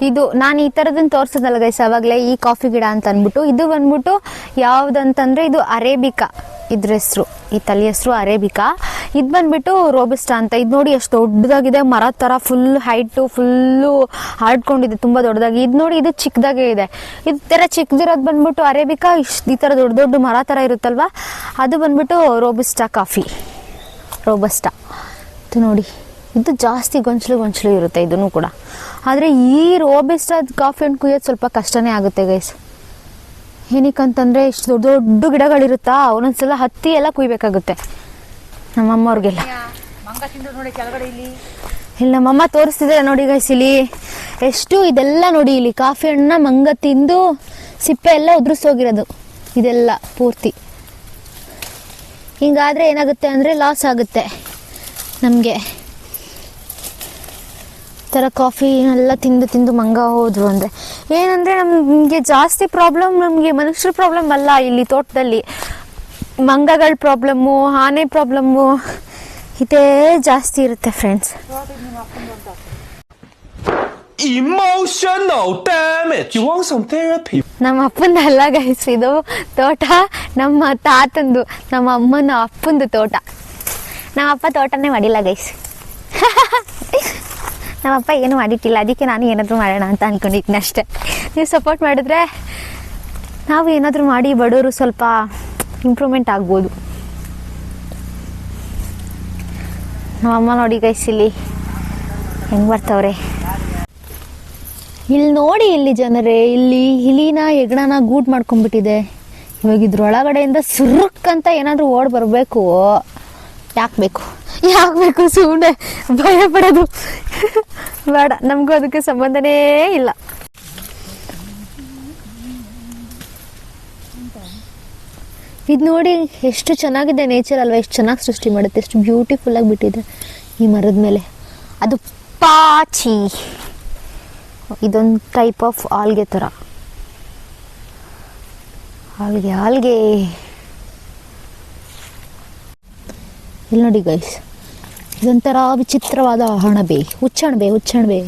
ಇದು ನಾನು ಈ ಥರದನ್ನು ತೋರಿಸೋದಲ್ಲ ಗೈಸ್ ಅವಾಗಲೇ, ಈ ಕಾಫಿ ಗಿಡ ಅಂತ ಅಂದ್ಬಿಟ್ಟು. ಇದು ಬಂದ್ಬಿಟ್ಟು ಯಾವುದಂತಂದರೆ ಇದು ಅರೇಬಿಕಾ, ಇದ್ರ ಹೆಸರು, ಈ ತಲೆ ಹೆಸರು ಅರೇಬಿಕಾ. ಇದು ಬಂದ್ಬಿಟ್ಟು ರೋಬಿಸ್ಟಾ ಅಂತ. ಇದು ನೋಡಿ ಎಷ್ಟು ದೊಡ್ಡದಾಗಿದೆ, ಮರ ಥರ ಫುಲ್ ಹೈಟು, ಫುಲ್ಲು ಹಾಡ್ಕೊಂಡಿದೆ ತುಂಬ ದೊಡ್ಡದಾಗಿ. ಇದು ನೋಡಿ ಇದು ಚಿಕ್ಕದಾಗೇ ಇದೆ. ಇದು ಥರ ಚಿಕ್ಕದಿರೋದು ಬಂದ್ಬಿಟ್ಟು ಅರೇಬಿಕಾ. ಈ ಥರ ದೊಡ್ಡ ದೊಡ್ಡ ಮರ ಥರ ಇರುತ್ತಲ್ವ, ಅದು ಬಂದ್ಬಿಟ್ಟು ರೋಬಿಸ್ಟಾ ಕಾಫಿ, ರೋಬಸ್ಟಾ. ಇದು ನೋಡಿ, ಇದು ಜಾಸ್ತಿ ಗೊಂಚಲು ಇರುತ್ತೆ ಇದನ್ನು ಕೂಡ. ಆದರೆ ಈ ರೋಬಿಸ್ಟಾ ಕಾಫಿಯನ್ನು ಕುಯ್ಯೋದು ಸ್ವಲ್ಪ ಕಷ್ಟನೇ ಆಗುತ್ತೆ ಗೈಸ್. ಏನಕ್ಕಂತಂದರೆ ಇಷ್ಟು ದೊಡ್ಡ ದೊಡ್ಡ ಗಿಡಗಳಿರುತ್ತಾ, ಒಂದೊಂದ್ಸಲ ಹತ್ತಿ ಎಲ್ಲ ಕುಯ್ಬೇಕಾಗುತ್ತೆ ನಮ್ಮಮ್ಮ ಅವ್ರಿಗೆಲ್ಲ. ಇಲ್ಲಿ ನಮ್ಮಮ್ಮ ತೋರಿಸ್ತಿದ್ದಾರೆ ನೋಡಿ ಗೈಸ್, ಇಲ್ಲಿ ಎಷ್ಟು ಇದೆಲ್ಲ ನೋಡಿ, ಇಲ್ಲಿ ಕಾಫಿ ಹಣ್ಣನ್ನ ಮಂಗ ತಿಂದು ಸಿಪ್ಪೆ ಎಲ್ಲ ಉದುರಿಸೋಗಿರೋದು ಇದೆಲ್ಲ ಪೂರ್ತಿ. ಹಿಂಗಾದರೆ ಏನಾಗುತ್ತೆ ಅಂದರೆ ಲಾಸ್ ಆಗುತ್ತೆ ನಮಗೆ. ಥರ ಕಾಫಿ ಎಲ್ಲ ತಿಂದು ಮಂಗ ಹೋದ್ರು ಅಂದರೆ ಏನಂದರೆ ನಮಗೆ ಜಾಸ್ತಿ ಪ್ರಾಬ್ಲಮ್, ನಮಗೆ ಮನುಷ್ಯರ ಪ್ರಾಬ್ಲಮ್ ಅಲ್ಲ ಇಲ್ಲಿ ತೋಟದಲ್ಲಿ. ಮಂಗಗಳ ಪ್ರಾಬ್ಲಮ್ಮು, ಆನೆ ಪ್ರಾಬ್ಲಮ್ಮು ಇದೇ ಜಾಸ್ತಿ ಇರುತ್ತೆ friends. Emotional damage. You want some therapy? ನಮ್ಮ ಅಪ್ಪಂದ ಅಲ್ಲ ಗೈಸ್, ಇದು ತೋಟ ನಮ್ಮ ತಾತಂದು, ನಮ್ಮ ಅಮ್ಮನ ಅಪ್ಪಂದು ತೋಟ. ನಮ್ಮ ಅಪ್ಪ ತೋಟನೇ ಮಾಡಿಲ್ಲ ಗೈಸ್. ನಮ್ಮಪ್ಪ ಏನು ಮಾಡಿಟ್ಟಿಲ್ಲ, ಅದಕ್ಕೆ ನಾನು ಏನಾದರೂ ಮಾಡೋಣ ಅಂತ ಅಂದ್ಕೊಂಡಿದ್ದೀನಿ ಅಷ್ಟೇ. ನೀವು ಸಪೋರ್ಟ್ ಮಾಡಿದ್ರೆ ನಾವು ಏನಾದರೂ ಮಾಡಿ ಬಡವರು ಸ್ವಲ್ಪ ಇಂಪ್ರೂವ್ಮೆಂಟ್ ಆಗ್ಬೋದು. ನಮ್ಮಮ್ಮ ನೋಡಿ ಗೈಸ್ ಇಲ್ಲಿ ಹೆಂಗೆ ಬರ್ತವ್ರೆ. ಇಲ್ಲಿ ನೋಡಿ, ಇಲ್ಲಿ ಜನರೇ, ಇಲ್ಲಿ ಇಲಿನ ಹೆಗ್ಣನ ಗೂಡ್ ಮಾಡ್ಕೊಂಡ್ಬಿಟ್ಟಿದೆ. ಇವಾಗ ಇದ್ರೊಳಗಡೆಯಿಂದ ಸುರುಕ್ಕಂತ ಏನಾದರೂ ಓಡ್ ಬರಬೇಕು. ಯಾಕೆ ಬೇಕು ಸುಮ್ಮನೆ ಭಯ ಪಡೋದು ಬೇಡ, ನಮಗೂ ಅದಕ್ಕೆ ಸಂಬಂಧನೇ ಇಲ್ಲ. ಇದು ನೋಡಿ ಎಷ್ಟು ಚೆನ್ನಾಗಿದೆ ನೇಚರ್ ಅಲ್ವಾ, ಎಷ್ಟು ಚೆನ್ನಾಗಿ ಸೃಷ್ಟಿ ಮಾಡುತ್ತೆ, ಎಷ್ಟು ಬ್ಯೂಟಿಫುಲ್ ಆಗಿ ಬಿಟ್ಟಿದೆ ಈ ಮರದ ಮೇಲೆ. ಅದು ಪಾಚಿ, ಇದೊಂದು ಟೈಪ್ ಆಫ್ ಆಲ್ಗೆ ಥರ, ಆಲ್ಗೆ. ಇಲ್ಲಿ ನೋಡಿ ಗೈಸ್, ಇದೊಂಥರ ವಿಚಿತ್ರವಾದ ಹುಚ್ಚಣಬೆ.